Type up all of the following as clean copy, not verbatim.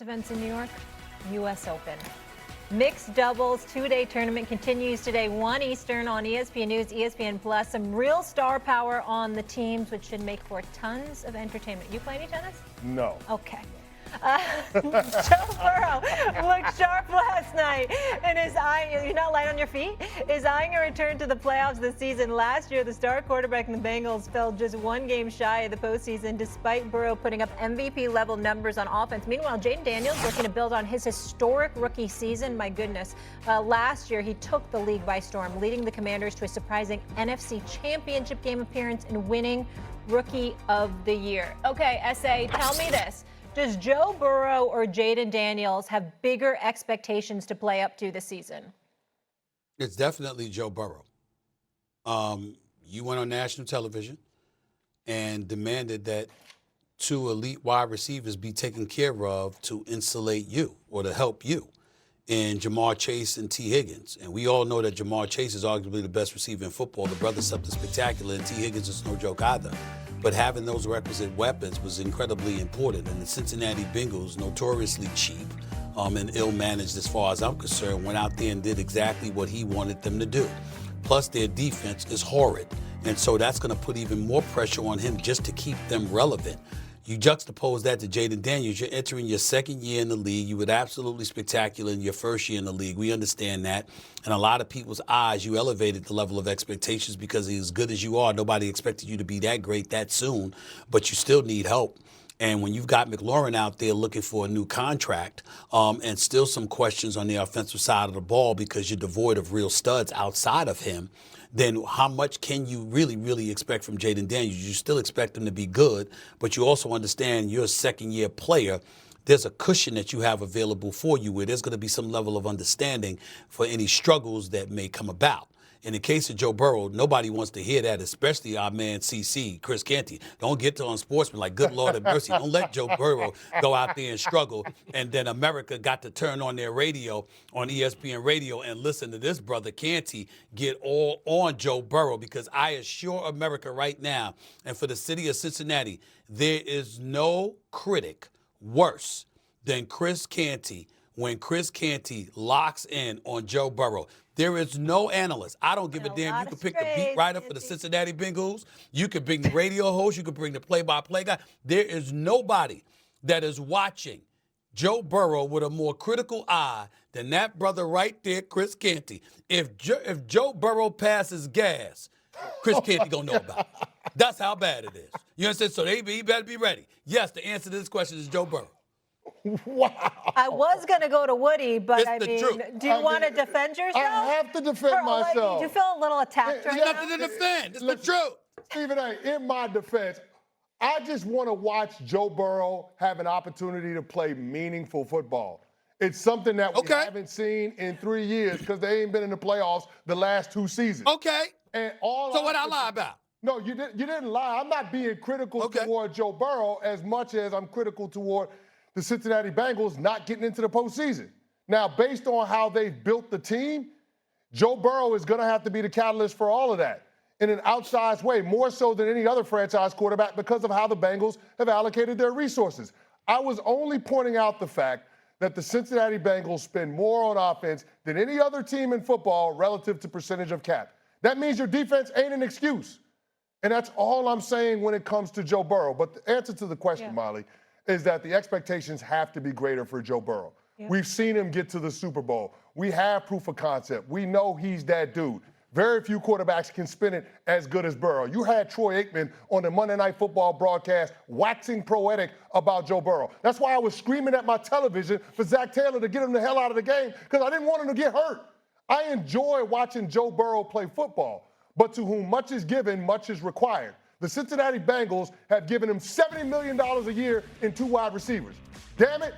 Events in New York, U.S. Open. Mixed doubles two-day tournament continues today, 1 Eastern on ESPN News, ESPN Plus. Some real star power on the teams, which should make for tons of entertainment. You play any tennis? No. Okay. Joe Burrow looked sharp last night and is eyeing, you're not light on your feet, is eyeing a return to the playoffs this season. Last year, the star quarterback in the Bengals fell just one game shy of the postseason, despite Burrow putting up MVP-level numbers on offense. Meanwhile, Jaden Daniels looking to build on his historic rookie season. My goodness. Last year, he took the league by storm, leading the Commanders to a surprising NFC Championship game appearance and winning Rookie of the Year. Okay, S.A., tell me this. Does Joe Burrow or Jaden Daniels have bigger expectations to play up to this season? It's definitely Joe Burrow. You went on national television and demanded that two elite wide receivers be taken care of to insulate you or to help you in Jamar Chase and T. Higgins. And we all know that Jamar Chase is arguably the best receiver in football. The brother's something spectacular, and T. Higgins is no joke either. But having those requisite weapons was incredibly important. And the Cincinnati Bengals, notoriously cheap and ill-managed as far as I'm concerned, went out there and did exactly what he wanted them to do. Plus, their defense is horrid. And so that's going to put even more pressure on him just to keep them relevant. You juxtapose that to Jaden Daniels. You're entering your second year in the league. You were absolutely spectacular in your first year in the league. We understand that. In a lot of people's eyes, you elevated the level of expectations because as good as you are, nobody expected you to be that great that soon, but you still need help. And when you've got McLaurin out there looking for a new contract and still some questions on the offensive side of the ball because you're devoid of real studs outside of him, then how much can you really expect from Jaden Daniels? You still expect him to be good, but you also understand you're a second-year player. There's a cushion that you have available for you where there's going to be some level of understanding for any struggles that may come about. In the case of Joe Burrow, nobody wants to hear that, especially our man CC, Chris Canty. Don't get to unsportsman like, good Lord have mercy. Don't let Joe Burrow go out there and struggle. And then America got to turn on their radio, on ESPN radio, and listen to this brother Canty get all on Joe Burrow, because I assure America right now, and for the city of Cincinnati, there is no critic worse than Chris Canty when Chris Canty locks in on Joe Burrow. There is no analyst. I don't give a damn. You can pick the beat writer for the Cincinnati Bengals. You can bring the radio host. You can bring the play-by-play guy. There is nobody that is watching Joe Burrow with a more critical eye than that brother right there, Chris Canty. If Joe Burrow passes gas, Chris Canty gonna know about it. That's how bad it is. You understand? So he better be ready. Yes, the answer to this question is Joe Burrow. Wow. I was going to go to Woody, but It's I the mean, truth. do you want to defend yourself? I have to defend myself. Do you feel a little attacked right There's now? nothing to defend. It's the truth. Stephen A., in my defense, I just want to watch Joe Burrow have an opportunity to play meaningful football. It's something that we haven't seen in 3 years because they ain't been in the playoffs the last 2 seasons. Okay. And So what I lie about? No, you didn't lie. I'm not being critical toward Joe Burrow as much as I'm critical toward the Cincinnati Bengals not getting into the postseason. Now, based on how they've built the team, Joe Burrow is going to have to be the catalyst for all of that in an outsized way, more so than any other franchise quarterback because of how the Bengals have allocated their resources. I was only pointing out the fact that the Cincinnati Bengals spend more on offense than any other team in football relative to percentage of cap. That means your defense ain't an excuse. And that's all I'm saying when it comes to Joe Burrow. But the answer to the question, Molly, is that the expectations have to be greater for Joe Burrow. Yeah. We've seen him get to the Super Bowl. We have proof of concept. We know he's that dude. Very few quarterbacks can spin it as good as Burrow. You had Troy Aikman on the Monday Night Football broadcast waxing poetic about Joe Burrow. That's why I was screaming at my television for Zach Taylor to get him the hell out of the game, because I didn't want him to get hurt. I enjoy watching Joe Burrow play football, but to whom much is given, much is required. The Cincinnati Bengals have given him $70 million a year in 2 wide receivers. Damn it,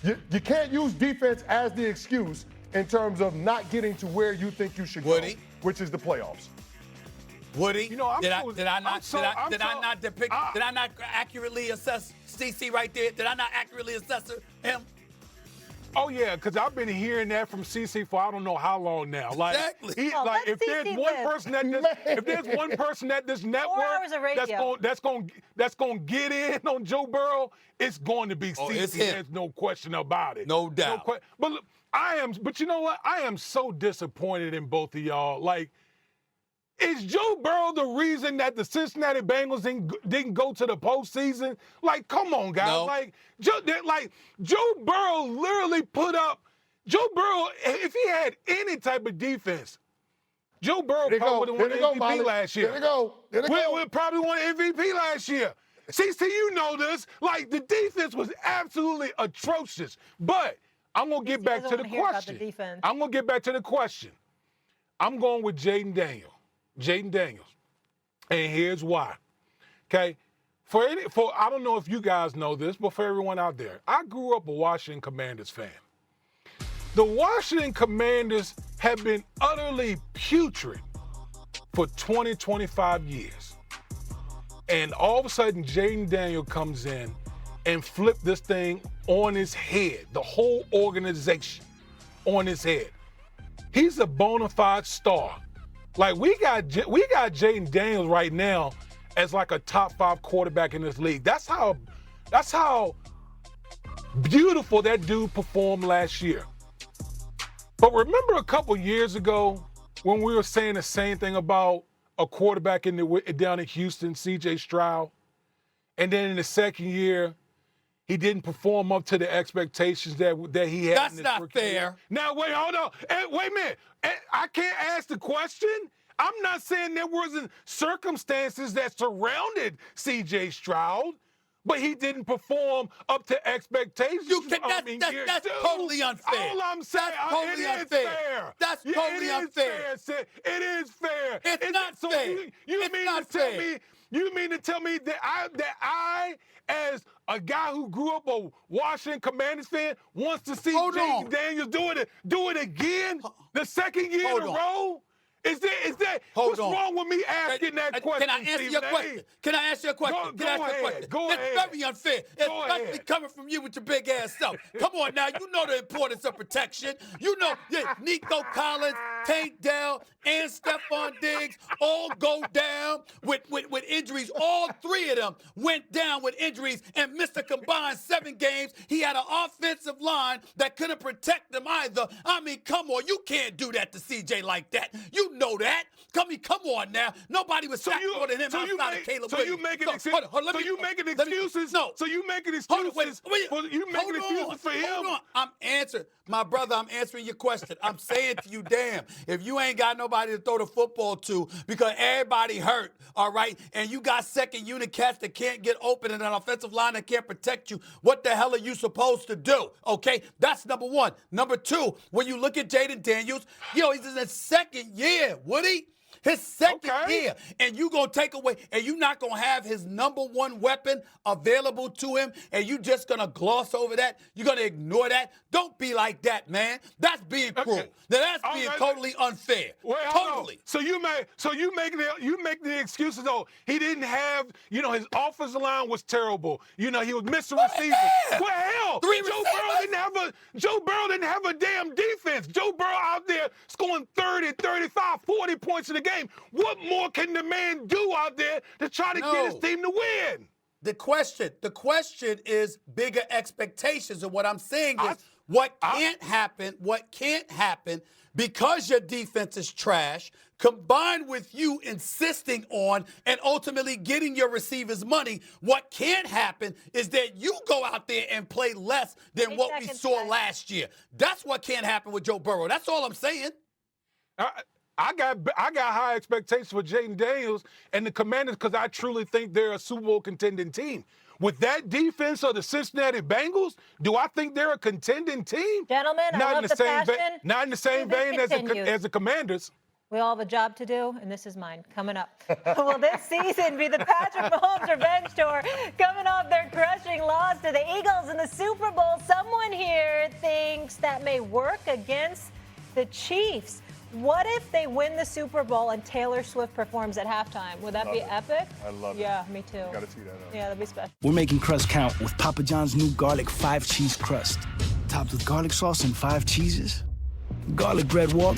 you can't use defense as the excuse in terms of not getting to where you think you should go, which is the playoffs. Woody, did I not accurately assess CC right there? Did I not accurately assess him? Oh, yeah, because I've been hearing that from CC for I don't know how long now. Like, Exactly. like if there's one person at this network hours of radio. that's going to get in on Joe Burrow, it's going to be CC. It's him. There's no question about it. No doubt. But look, but you know what? I am so disappointed in both of y'all. Like, is Joe Burrow the reason that the Cincinnati Bengals didn't go to the postseason? Like, come on, guys. No. Like, Joe Burrow literally put up. Joe Burrow, if he had any type of defense, Joe Burrow probably would have won MVP last year. We probably won MVP last year. See, you know this. Like, the defense was absolutely atrocious. But I'm going to get back to the question. I'm going to get back to the question. I'm going with Jaden Daniels. And here's why. Okay? For I don't know if you guys know this, but for everyone out there, I grew up a Washington Commanders fan. The Washington Commanders have been utterly putrid for 20, 25 years. And all of a sudden, Jaden Daniels comes in and flipped this thing on his head, the whole organization on his head. He's a bona fide star. Like, we got Jaden Daniels right now as like a top 5 quarterback in this league. That's how beautiful that dude performed last year. But remember a couple years ago when we were saying the same thing about a quarterback down in Houston, C.J. Stroud, and then in the second year, he didn't perform up to the expectations that he had. That's not fair. Now, wait, hold on. Wait a minute. I can't ask the question. I'm not saying there wasn't circumstances that surrounded C.J. Stroud, but he didn't perform up to expectations. That's totally unfair. All I'm saying, That's totally unfair. That's totally unfair. It is fair. It's not fair. You mean to tell me that I, as a guy who grew up a Washington Commanders fan, wants to see Jaden Daniels do it again the second year in a row? Is that what's wrong with me asking that question? Can I answer your question? Can I ask you a question? Go ahead. It's very unfair, especially coming from you with your big ass self. Come on now, you know the importance of protection. You know Nico Collins, Tank Dell, and Stephon Diggs all go down with injuries. All 3 of them went down with injuries and missed a combined 7 games. He had an offensive line that couldn't protect them either. I mean, come on, you can't do that to CJ like that. You know that. Come on now. Nobody was sacked more than him outside of Caleb Williams. So you making excuses? No. So you making excuses for him? Hold on. I'm answering your question. I'm saying to you, damn, if you ain't got nobody to throw the football to because everybody hurt, all right, and you got second unit cats that can't get open and an offensive line that can't protect you, what the hell are you supposed to do? Okay, that's number one. Number 2, when you look at Jaden Daniels, he's in his second year, Woody. His second year, and you going to take away, and you not going to have his number 1 weapon available to him, and you just going to gloss over that? You're going to ignore that? Don't be like that, man. That's being cruel. Now, that's being totally unfair. Totally. So you make the excuses, though. He didn't have, his offensive line was terrible. He was missing receivers. Well, hell, Joe Burrow didn't have a damn defense. Joe Burrow out there scoring 30, 35, 40 points in the game. What more can the man do out there to try to get his team to win? The question is bigger expectations. And what I'm saying is what can't happen because your defense is trash, combined with you insisting on and ultimately getting your receivers money, what can't happen is that you go out there and play less than what we saw last year. That's what can't happen with Joe Burrow. That's all I'm saying. I got high expectations for Jaden Daniels and the Commanders because I truly think they're a Super Bowl contending team. With that defense of the Cincinnati Bengals, do I think they're a contending team? Gentlemen, I love the passion. Not in the same vein as the Commanders. We all have a job to do, and this is mine. Coming up. Will this season be the Patrick Mahomes revenge tour? Coming off their crushing loss to the Eagles in the Super Bowl, someone here thinks that may work against the Chiefs. What if they win the Super Bowl and Taylor Swift performs at halftime? Would that be epic? I love it. Yeah, me too. Got to see that. Yeah, that'd be special. We're making crust count with Papa John's new garlic 5-cheese crust. topped with garlic sauce and 5 cheeses? Garlic bread walk